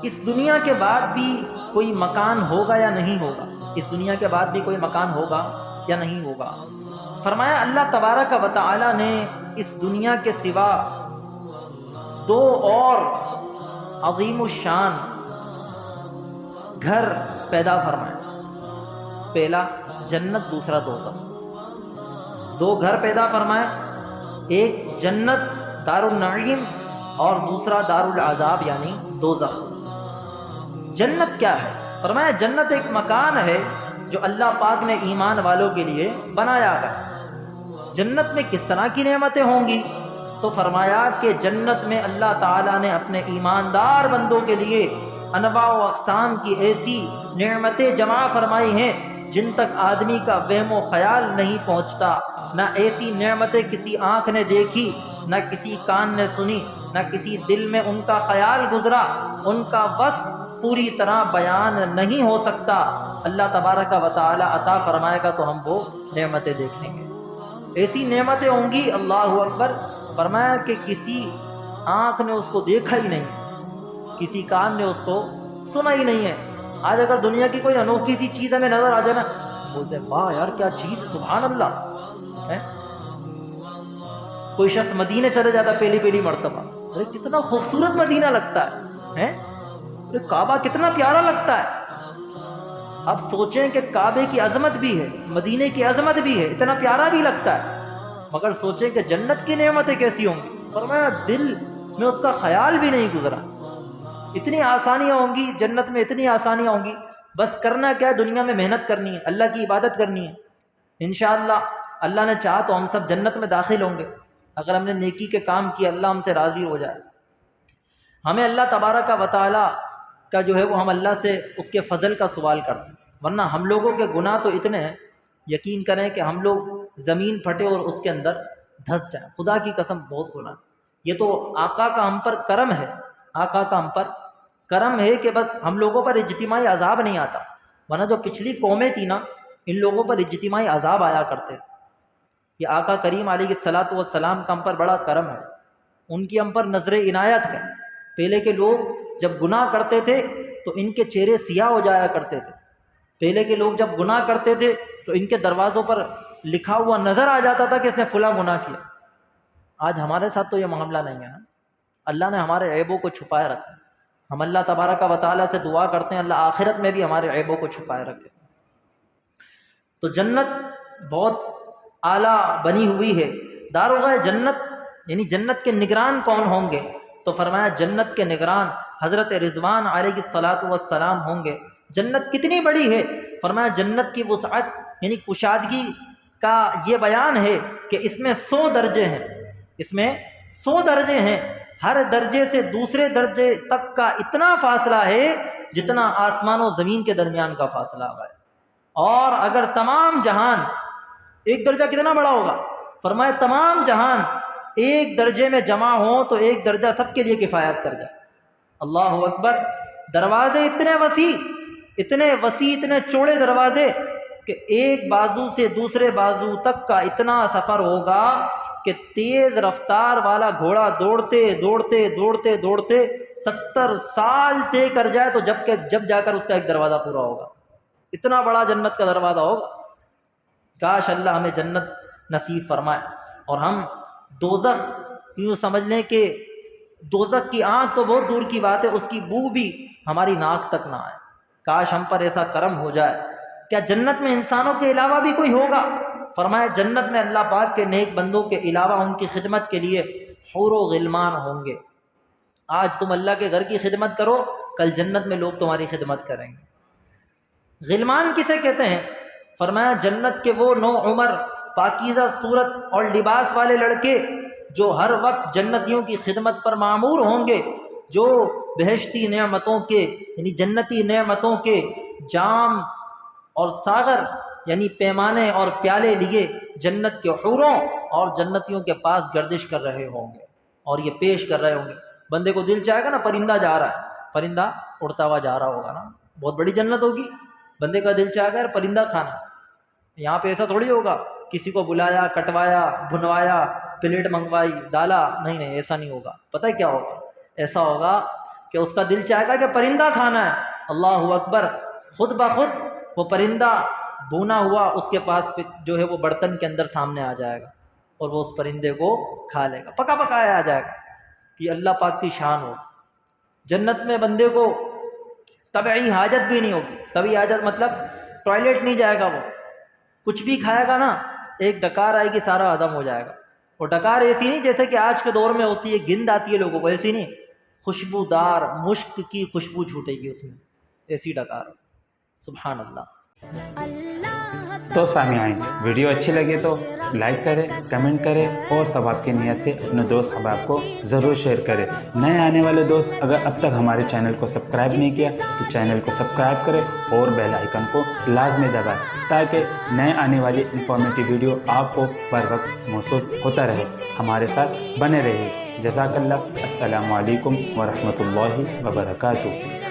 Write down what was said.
اس دنیا کے بعد بھی کوئی مکان ہوگا یا نہیں ہوگا؟ اس دنیا کے بعد بھی کوئی مکان ہوگا یا نہیں ہوگا؟ فرمایا اللہ تبارک و تعالی نے اس دنیا کے سوا دو اور عظیم الشان گھر پیدا فرمائے، پہلا جنت، دوسرا دوزخ۔ دو گھر پیدا فرمائے، ایک جنت دار النعیم اور دوسرا دار العذاب یعنی دوزخ۔ جنت کیا ہے؟ فرمایا جنت ایک مکان ہے جو اللہ پاک نے ایمان والوں کے لیے بنایا ہے۔ جنت میں کس طرح کی نعمتیں ہوں گی؟ تو فرمایا کہ جنت میں اللہ تعالیٰ نے اپنے ایماندار بندوں کے لیے انواع و اقسام کی ایسی نعمتیں جمع فرمائی ہیں جن تک آدمی کا وہم و خیال نہیں پہنچتا۔ نہ ایسی نعمتیں کسی آنکھ نے دیکھی، نہ کسی کان نے سنی، نہ کسی دل میں ان کا خیال گزرا، ان کا وصف پوری طرح بیان نہیں ہو سکتا۔ اللہ تبارک و تعالی عطا فرمائے گا تو ہم وہ نعمتیں دیکھیں گے۔ ایسی نعمتیں ہوں گی، اللہ اکبر، فرمایا کہ کسی آنکھ نے اس کو دیکھا ہی نہیں، کسی کان نے اس کو سنا ہی نہیں ہے۔ آج اگر دنیا کی کوئی انوکھی سی چیز ہمیں نظر آ جائے نا، بولتے ہیں واہ یار کیا چیز ہے، سبحان اللہ ہے۔ کوئی شخص مدینے چلے جاتا پہلی مرتبہ، ارے کتنا خوبصورت مدینہ لگتا ہے، ارے کعبہ کتنا پیارا لگتا ہے۔ اب سوچیں کہ کعبے کی عظمت بھی ہے، مدینے کی عظمت بھی ہے، اتنا پیارا بھی لگتا ہے، مگر سوچیں کہ جنت کی نعمتیں کیسی ہوں گی۔ فرمایا دل میں اس کا خیال بھی نہیں گزرا۔ اتنی آسانیاں ہوں گی جنت میں، اتنی آسانیاں ہوں گی، بس کرنا کیا ہے، دنیا میں محنت کرنی ہے، اللہ کی عبادت کرنی ہے۔ انشاءاللہ اللہ نے چاہا تو ہم سب جنت میں داخل ہوں گے اگر ہم نے نیکی کے کام کیے، اللہ ہم سے راضی ہو جائے۔ ہمیں اللہ تبارک و تعالی کا جو ہے وہ ہم اللہ سے اس کے فضل کا سوال کرتے ہیں، ورنہ ہم لوگوں کے گناہ تو اتنے ہیں، یقین کریں کہ ہم لوگ زمین پھٹے اور اس کے اندر دھس جائیں، خدا کی قسم بہت گناہ۔ یہ تو آقا کا ہم پر کرم ہے، آقا کا ہم پر کرم ہے کہ بس ہم لوگوں پر اجتماعی عذاب نہیں آتا، ورنہ جو پچھلی قومیں تھیں نا، ان لوگوں پر اجتماعی عذاب آیا کرتے تھے۔ یہ آقا کریم علیہ الصلاۃ والسلام کا ہم پر بڑا کرم ہے، ان کی ہم پر نظر عنایت ہے۔ پہلے کے لوگ جب گناہ کرتے تھے تو ان کے چہرے سیاہ ہو جایا کرتے تھے، پہلے کے لوگ جب گناہ کرتے تھے تو ان کے دروازوں پر لکھا ہوا نظر آ جاتا تھا کہ اس نے فلاں گناہ کیا۔ آج ہمارے ساتھ تو یہ معاملہ نہیں ہے نا، اللہ نے ہمارے عیبوں کو چھپائے رکھا۔ ہم اللہ تبارک و تعالیٰ سے دعا کرتے ہیں اللہ آخرت میں بھی ہمارے عیبوں کو چھپائے رکھے۔ تو جنت بہت اعلیٰ بنی ہوئی ہے۔ داروغہ جنت یعنی جنت کے نگران کون ہوں گے؟ تو فرمایا جنت کے نگران حضرت رضوان علیہ الصلاۃ والسلام ہوں گے۔ جنت کتنی بڑی ہے؟ فرمایا جنت کی وسعت یعنی کشادگی کا یہ بیان ہے کہ اس میں 100 درجے ہیں، اس میں 100 درجے ہیں، ہر درجے سے دوسرے درجے تک کا اتنا فاصلہ ہے جتنا آسمان و زمین کے درمیان کا فاصلہ ہے۔ اور اگر تمام جہان، ایک درجہ کتنا بڑا ہوگا؟ فرمایا تمام جہان ایک درجے میں جمع ہوں تو ایک درجہ سب کے لیے کفایت کر جائے۔ اللہ اکبر۔ دروازے اتنے وسیع، اتنے چوڑے دروازے کہ ایک بازو سے دوسرے بازو تک کا اتنا سفر ہوگا کہ تیز رفتار والا گھوڑا دوڑتے دوڑتے دوڑتے دوڑتے 70 سال طے کر جائے تو جب جا کر اس کا ایک دروازہ پورا ہوگا۔ اتنا بڑا جنت کا دروازہ ہوگا۔ کاش اللہ ہمیں جنت نصیب فرمائے۔ اور ہم دوزخ یوں سمجھ لیں کہ دوزخ کی آنکھ تو بہت دور کی بات ہے، اس کی بو بھی ہماری ناک تک نہ آئے۔ کاش ہم پر ایسا کرم ہو جائے۔ کیا جنت میں انسانوں کے علاوہ بھی کوئی ہوگا؟ فرمایا جنت میں اللہ پاک کے نیک بندوں کے علاوہ ان کی خدمت کے لیے حور و غلمان ہوں گے۔ آج تم اللہ کے گھر کی خدمت کرو، کل جنت میں لوگ تمہاری خدمت کریں گے۔ غلمان کسے کہتے ہیں؟ فرمایا جنت کے وہ نو عمر پاکیزہ صورت اور لباس والے لڑکے جو ہر وقت جنتیوں کی خدمت پر معمور ہوں گے، جو بہشتی نعمتوں کے یعنی جنتی نعمتوں کے جام اور ساغر یعنی پیمانے اور پیالے لیے جنت کے حوروں اور جنتیوں کے پاس گردش کر رہے ہوں گے اور یہ پیش کر رہے ہوں گے۔ بندے کو دل چاہے گا نا، پرندہ جا رہا ہے، پرندہ اڑتا ہوا جا رہا ہوگا نا، بہت بڑی جنت ہوگی، بندے کا دل چاہے گا پرندہ کھانا۔ یہاں پہ ایسا تھوڑی ہوگا کسی کو بلایا، کٹوایا، بھنوایا، پلیٹ منگوائی، ڈالا، نہیں ایسا نہیں ہوگا۔ پتہ ہے کیا ہوگا؟ ایسا ہوگا کہ اس کا دل چاہے گا کہ پرندہ کھانا ہے، اللہ اکبر، خود بخود وہ پرندہ بھونا ہوا اس کے پاس جو ہے وہ برتن کے اندر سامنے آ جائے گا اور وہ اس پرندے کو کھا لے گا، پکا پکایا آ جائے گا۔ یہ اللہ پاک کی شان ہو۔ جنت میں بندے کو طبعی حاجت بھی نہیں ہوگی۔ طبعی حاجت مطلب ٹوائلٹ نہیں جائے گا، وہ کچھ بھی کھائے گا نا، ایک ڈکار آئے گی سارا ہضم ہو جائے گا۔ اور ڈکار ایسی نہیں جیسے کہ آج کے دور میں ہوتی ہے، گند آتی ہے لوگوں کو، ایسی نہیں، خوشبودار مشک کی خوشبو چھوٹے گی اس میں، ایسی ڈکار۔ سبحان اللہ۔ تو سامعین، ویڈیو اچھی لگے تو لائک کریں، کمنٹ کریں اور ثواب کی نیت سے اپنے دوست احباب کو ضرور شیئر کریں۔ نئے آنے والے دوست اگر اب تک ہمارے چینل کو سبسکرائب نہیں کیا تو چینل کو سبسکرائب کریں اور بیل آئیکن کو لازمی دبائیں تاکہ نئے آنے والی انفارمیٹو ویڈیو آپ کو بر وقت موصول ہوتا رہے۔ ہمارے ساتھ بنے رہیے۔ جزاک اللہ۔ السلام علیکم ورحمۃ اللہ وبرکاتہ۔